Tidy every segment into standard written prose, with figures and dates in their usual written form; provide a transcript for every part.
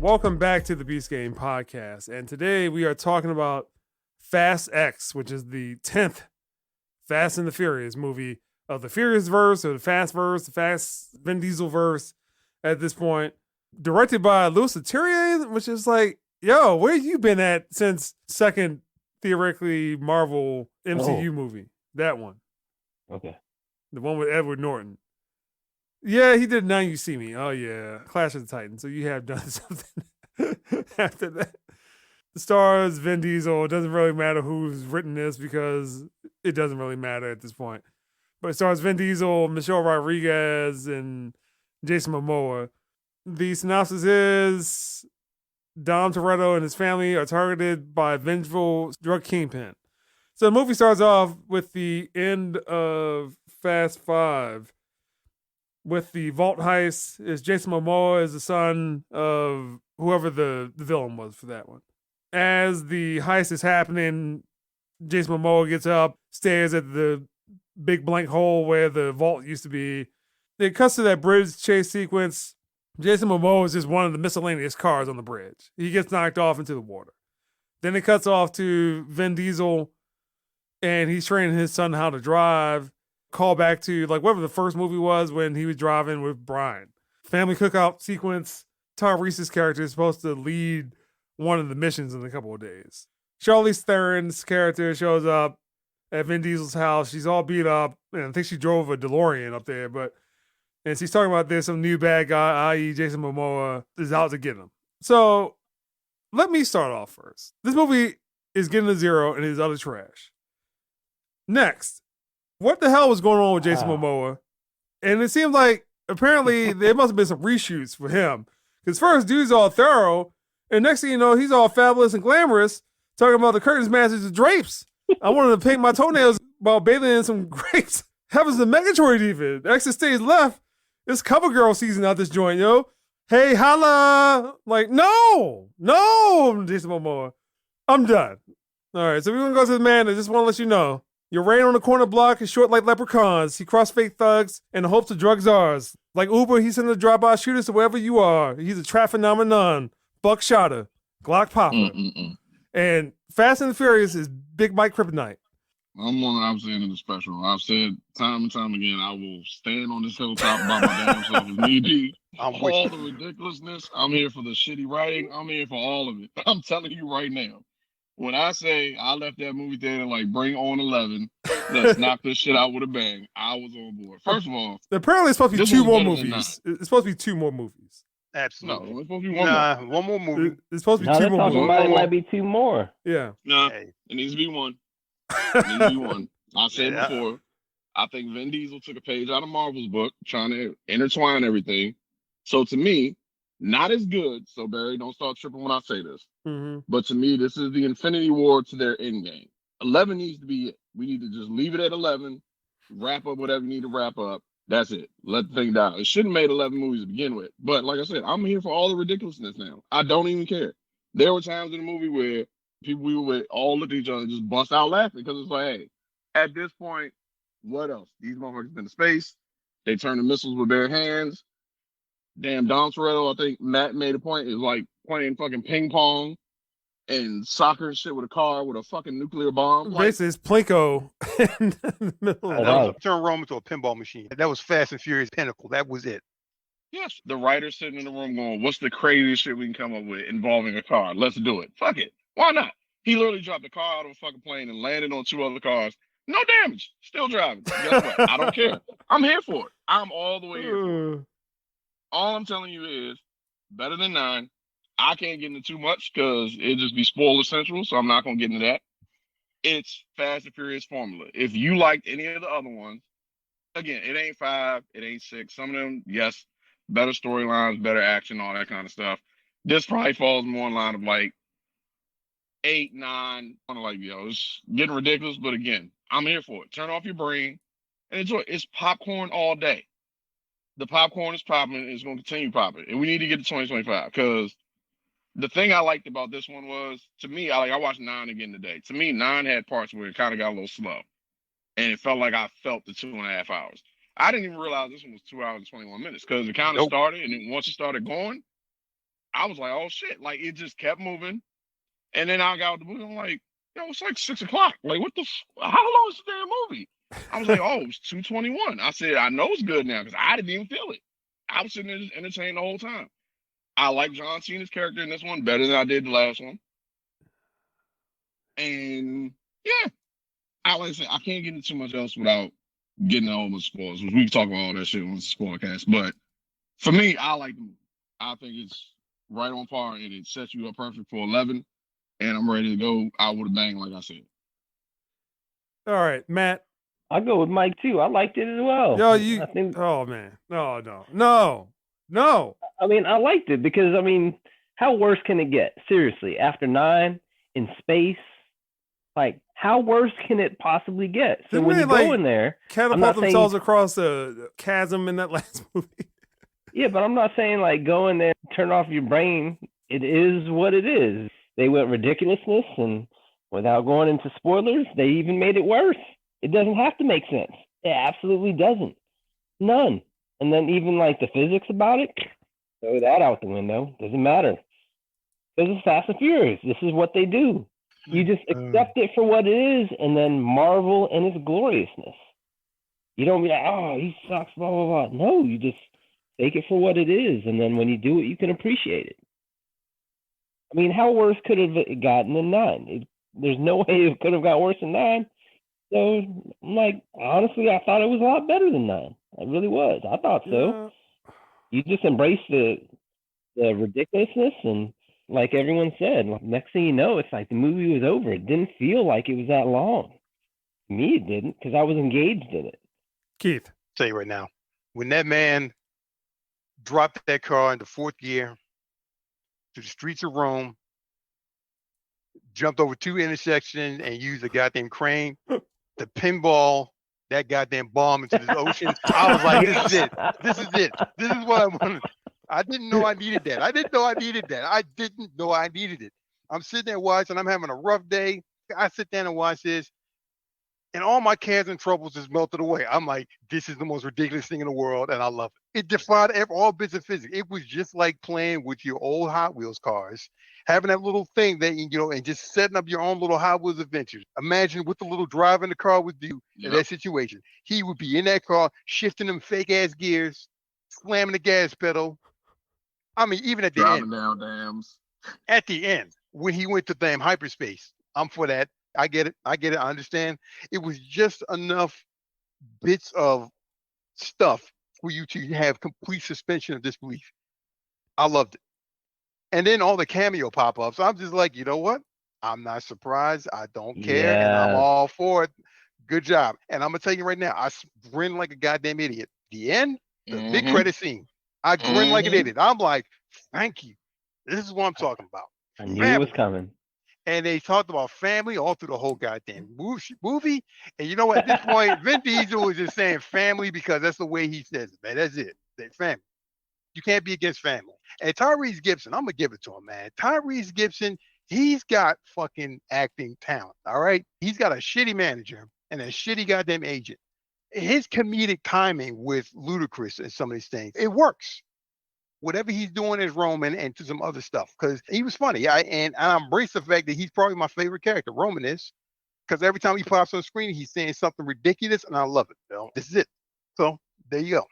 Welcome back to the Beast Game Podcast. And today we are talking about Fast X, which is the 10th Fast and the Furious movie of the Furious verse or the Fast verse, the Fast Vin Diesel verse at this point. Directed by Louis Leterrier, which is like, yo, where you been at since second theoretically Marvel MCU movie? That one. Okay. The one with Edward Norton. Yeah, he did Now You See Me. Oh, yeah. Clash of the Titans. So you have done something after that. The stars, Vin Diesel. It doesn't really matter who's written this because it doesn't really matter at this point. But it stars Vin Diesel, Michelle Rodriguez, and Jason Momoa. The synopsis is Dom Toretto and his family are targeted by a vengeful drug kingpin. So the movie starts off with the end of Fast 5. With the vault heist, is Jason Momoa is the son of whoever the villain was for that one. As the heist is happening, Jason Momoa gets up, stares at the big blank hole where the vault used to be. It cuts to that bridge chase sequence. Jason Momoa is just one of the miscellaneous cars on the bridge. He gets knocked off into the water. Then it cuts off to Vin Diesel, and he's training his son how to drive. Call back to like whatever the first movie was when he was driving with Brian. Family cookout sequence. Tyrese's character is supposed to lead one of the missions in a couple of days. Charlize Theron's character shows up at Vin Diesel's house. She's all beat up, and I think she drove a DeLorean up there. And she's talking about there's some new bad guy, i.e. Jason Momoa, is out to get him. So let me start off first. This movie is getting a 0 and is utter trash. Next. What the hell was going on with Jason Momoa? And it seemed like apparently there must have been some reshoots for him. Because first, dude's all thorough, and next thing you know, he's all fabulous and glamorous, talking about the curtains, matches, and drapes. I wanted to paint my toenails while bathing in some grapes. Heavens, the Megatroid even. Exit stage left. It's CoverGirl season out this joint, yo. Hey, holla. Like, no, Jason Momoa. I'm done. All right, so we're going to go to the man. I just want to let you know. You're right on the corner block and short like leprechauns. He cross fake thugs in the hopes to drug czars. Like Uber, he's sending the drop-by shooters to wherever you are. He's a trap phenomenon. Buck shotter. Glock popper. And Fast and the Furious is Big Mike Kryptonite. I'm on the opposite end of the spectrum. I've said time and time again, I will stand on this hilltop by my damn self if need be. All the ridiculousness. I'm here for the shitty writing. I'm here for all of it. I'm telling you right now. When I say I left that movie theater like bring on 11, let's knock this shit out with a bang, I was on board. First of all, apparently it's supposed to be 2 more movies. It's supposed to be 2 more movies. Absolutely. No, it's supposed to be one more. One more movie. It's supposed to be 2 more movies. It might be 2 more. Yeah. No, it needs to be one. It needs to be one. I said before, I think Vin Diesel took a page out of Marvel's book, trying to intertwine everything. So to me, not as good. So Barry, don't start tripping when I say this. Mm-hmm. But to me, this is the Infinity War to their end game. 11 needs to be it. We need to just leave it at 11, wrap up whatever you need to wrap up. That's it. Let the thing die. It shouldn't have made 11 movies to begin with. But like I said, I'm here for all the ridiculousness now. I don't even care. There were times in the movie where we would all look at each other and just bust out laughing because it's like, hey, at this point, what else? These motherfuckers been to space. They turn the missiles with bare hands. Damn, Dom Toretto, I think Matt made a point, is like playing fucking ping pong and soccer and shit with a car with a fucking nuclear bomb. Basically, it's Plinko in the middle of that. Turn Rome into a pinball machine. That was Fast and Furious pinnacle. That was it. Yes, the writer's sitting in the room going, what's the craziest shit we can come up with involving a car? Let's do it. Fuck it. Why not? He literally dropped the car out of a fucking plane and landed on 2 other cars. No damage. Still driving. Guess what? I don't care. I'm here for it. I'm all the way here for it. All I'm telling you is better than 9. I can't get into too much because it'd just be spoiler central, so I'm not going to get into that. It's Fast and Furious formula. If you liked any of the other ones, again, it ain't 5, it ain't 6. Some of them, yes, better storylines, better action, all that kind of stuff. This probably falls more in line of like 8, 9. Kind of like, it's getting ridiculous, but again, I'm here for it. Turn off your brain and enjoy it. It's popcorn all day. The popcorn is popping. It's going to continue popping. And we need to get to 2025 because the thing I liked about this one was, to me, I watched 9 again today. To me, 9 had parts where it kind of got a little slow. And it felt like I felt the 2.5 hours. I didn't even realize this one was 2 hours and 21 minutes because it kind of started. And then once it started going, I was like, oh shit. Like it just kept moving. And then I got out the movie. I'm like, yo, it's like 6 o'clock. Like, what the how long is the damn movie? I was like, oh, it's 2:21. I said, I know it's good now because I didn't even feel it. I was sitting there just entertained the whole time. I like John Cena's character in this one better than I did the last one. And yeah, like I said, I can't get into too much else without getting all the spoilers. We can talk about all that shit on the spoilercast. But for me, I like the movie. I think it's right on par and it sets you up perfect for 11. And I'm ready to go out with a bang, like I said. All right, Matt. I'll go with Mike too. I liked it as well. Yo, I think, oh man, no. I mean, I liked it because how worse can it get? Seriously, after 9 in space, like how worse can it possibly get? So Didn't when they, you go in there, catapult themselves across the chasm in that last movie. Yeah, but I'm not saying like go in there, turn off your brain. It is what it is. They went ridiculousness, and without going into spoilers, they even made it worse. It doesn't have to make sense. It absolutely doesn't. None. And then even like the physics about it, throw that out the window. Doesn't matter. This is Fast and Furious. This is what they do. You just accept it for what it is and then marvel in its gloriousness. You don't be like, oh, he sucks, blah, blah, blah. No, you just take it for what it is. And then when you do it, you can appreciate it. I mean, how worse could it have gotten than 9? There's no way it could have got worse than 9. So, like, honestly, I thought it was a lot better than 9. I really was. I thought so. Yeah. You just embrace the ridiculousness, and like everyone said, next thing you know, it's like the movie was over. It didn't feel like it was that long. To me, it didn't, because I was engaged in it. Keith. I'll tell you right now, when that man dropped that car into 4th gear to the streets of Rome, jumped over 2 intersections and used a goddamn crane to pinball that goddamn bomb into the ocean, I was like, this is it. This is it. This is what I wanted. I didn't know I needed that. I didn't know I needed it. I'm sitting there watching. I'm having a rough day. I sit down and watch this, and all my cares and troubles just melted away. I'm like, this is the most ridiculous thing in the world, and I love it. It defied all bits of physics. It was just like playing with your old Hot Wheels cars, having that little thing that, and just setting up your own little Hot Wheels adventures. Imagine what the little driver in the car would do in that situation. He would be in that car, shifting them fake-ass gears, slamming the gas pedal. I mean, even at the driving end. Down dams. At the end, when he went to damn hyperspace, I'm for that. I get it. I understand. It was just enough bits of stuff for you to have complete suspension of disbelief. I loved it. And then all the cameo pop-ups, I'm just like, you know what? I'm not surprised. I don't care. And I'm all for it. Good job. And I'm going to tell you right now, I grinned like a goddamn idiot. The end, the big credit scene. I grinned like an idiot. I'm like, thank you. This is what I'm talking about. I knew it was coming. And they talked about family all through the whole goddamn movie. And you know what? At this point, Vin Diesel was just saying family because that's the way he says it, man. That's it. That's family. You can't be against family. And Tyrese Gibson, I'm going to give it to him, man. Tyrese Gibson, he's got fucking acting talent, all right? He's got a shitty manager and a shitty goddamn agent. His comedic timing with Ludacris and some of these things, it works. Whatever he's doing is Roman and to some other stuff, because he was funny. And I embrace the fact that he's probably my favorite character. Roman is, because every time he pops on screen, he's saying something ridiculous, and I love it. You know? This is it. So there you go.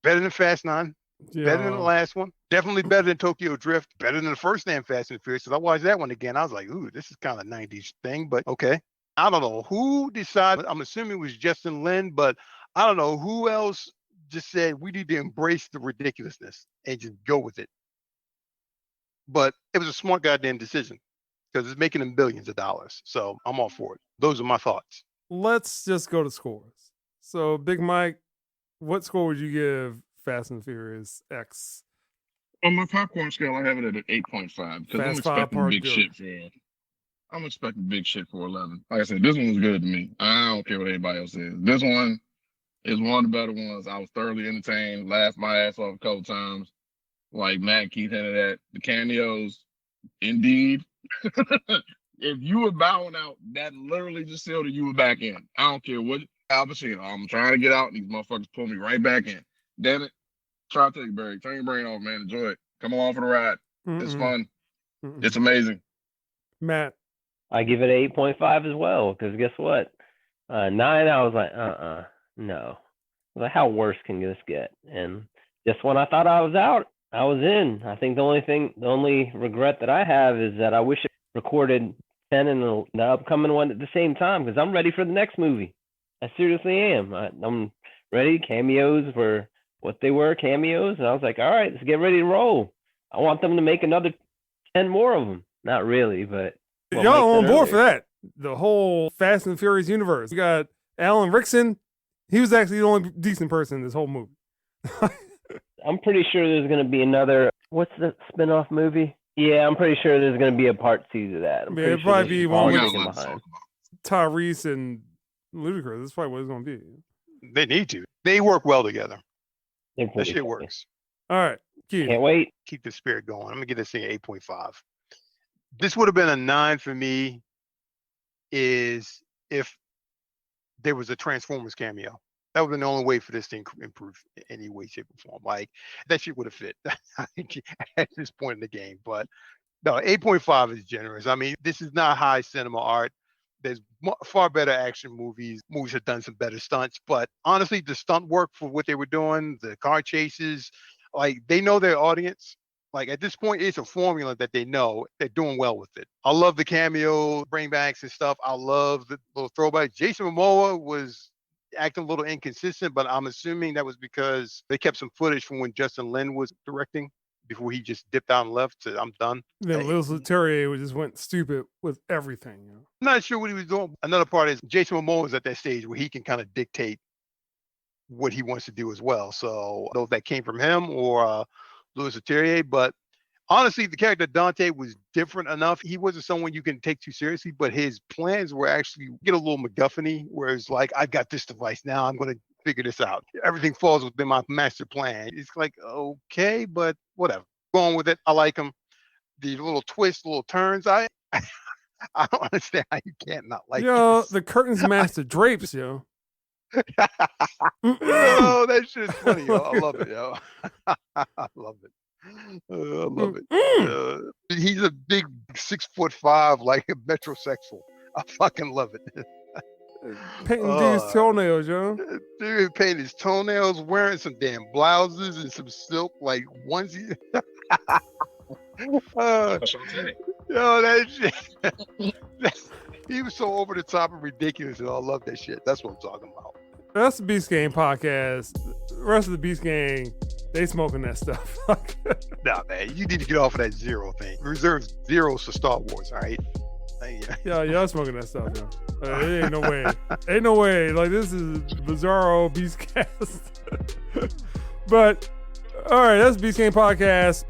Better than Fast 9. Yeah. Better than the last one. Definitely better than Tokyo Drift. Better than the first damn Fast and Furious. So I watched that one again. I was like, ooh, this is kind of 90s thing, but okay. I don't know who decided. I'm assuming it was Justin Lin, but I don't know who else just said we need to embrace the ridiculousness and just go with it. But it was a smart goddamn decision because it's making them billions of dollars. So I'm all for it. Those are my thoughts. Let's just go to scores. So Big Mike, what score would you give Fast and Furious X? On my popcorn scale, I have it at an 8.5 because I'm expecting big shit for. I'm expecting big shit for 11. Like I said, this one was good to me. I don't care what anybody else says. This one is one of the better ones. I was thoroughly entertained, laughed my ass off a couple times. Like Matt Keith hinted at, the cameos, indeed. If you were bowing out, that literally just sealed that you were back in. I don't care what Al Pacino. I'm trying to get out, and these motherfuckers pull me right back in. Damn it. Try to take a break. Turn your brain off, man. Enjoy it. Come along for the ride. It's Mm-mm. fun. Mm-mm. It's amazing. Matt. I give it an 8.5 as well, because guess what? 9, I was like, no. I was like, how worse can this get? And just when I thought I was out, I was in. I think the only regret that I have is that I wish I recorded 10 and the upcoming one at the same time, because I'm ready for the next movie. I seriously am. I'm ready. Cameos were what they were, cameos. And I was like, all right, let's get ready to roll. I want them to make another 10 more of them. Not really, but. Well, Y'all on Mike said board for earlier. that. The whole Fast and Furious universe. You got Alan Rickson. He was actually the only decent person in this whole movie. I'm pretty sure there's going to be another. What's the spin-off movie? Yeah, I'm pretty sure there's going to be a part 2 to that. I'm Yeah, pretty it'd sure probably this be is one We with- got a taken lot to talk behind. about. Tyrese and Ludacris. That's probably what it's going to be. They need to. They work well together. They're That pretty shit funny. works. All right. Keith. Can't wait. Keep the spirit going. I'm gonna give this thing an 8.5. This would have been a 9 for me is if there was a Transformers cameo. That would have been the only way for this thing to improve in any way, shape, or form. Like that shit would have fit at this point in the game. But no, 8.5 is generous. I mean, this is not high cinema art. There's far better action movies. Movies have done some better stunts, but honestly, the stunt work for what they were doing, the car chases, like they know their audience. Like at this point, it's a formula that they know. They're doing well with it. I love the cameo, bringbacks and stuff. I love the little throwbacks. Jason Momoa was acting a little inconsistent, but I'm assuming that was because they kept some footage from when Justin Lin was directing before he just dipped out and left. Said, I'm done. Then Lil Leterrier just went stupid with everything. You know? I'm not sure what he was doing. Another part is Jason Momoa is at that stage where he can kind of dictate what he wants to do as well. So I don't know if that came from him or Louis Leterrier, but honestly, the character Dante was different enough. He wasn't someone you can take too seriously, but his plans were actually get a little MacGuffin-y, where it's like, I've got this device now, I'm going to figure this out. Everything falls within my master plan. It's like, okay, but whatever. Going with it. I like him. The little twists, little turns. I don't understand how you can't not like Yo, this. the curtains match the drapes, yo. Oh, that shit's funny, yo. I love it, yo. I love it. I love it. He's a big 6'5", like a metrosexual. I fucking love it. Painting dude's toenails, yo. Dude painting his toenails, wearing some damn blouses and some silk like onesie. That's what I'm saying. Yo, that shit. He was so over the top and ridiculous, and I love that shit. That's what I'm talking about. That's the Beast Gang podcast. The rest of the Beast Gang, they smoking that stuff. Nah, man, you need to get off of that zero thing. Reserve zeros for Star Wars, all right? Yeah, y'all smoking that stuff, yo. It ain't no way. Ain't no way. Like, this is Bizarro Beastcast. But, all right, that's Beast Gang Podcast.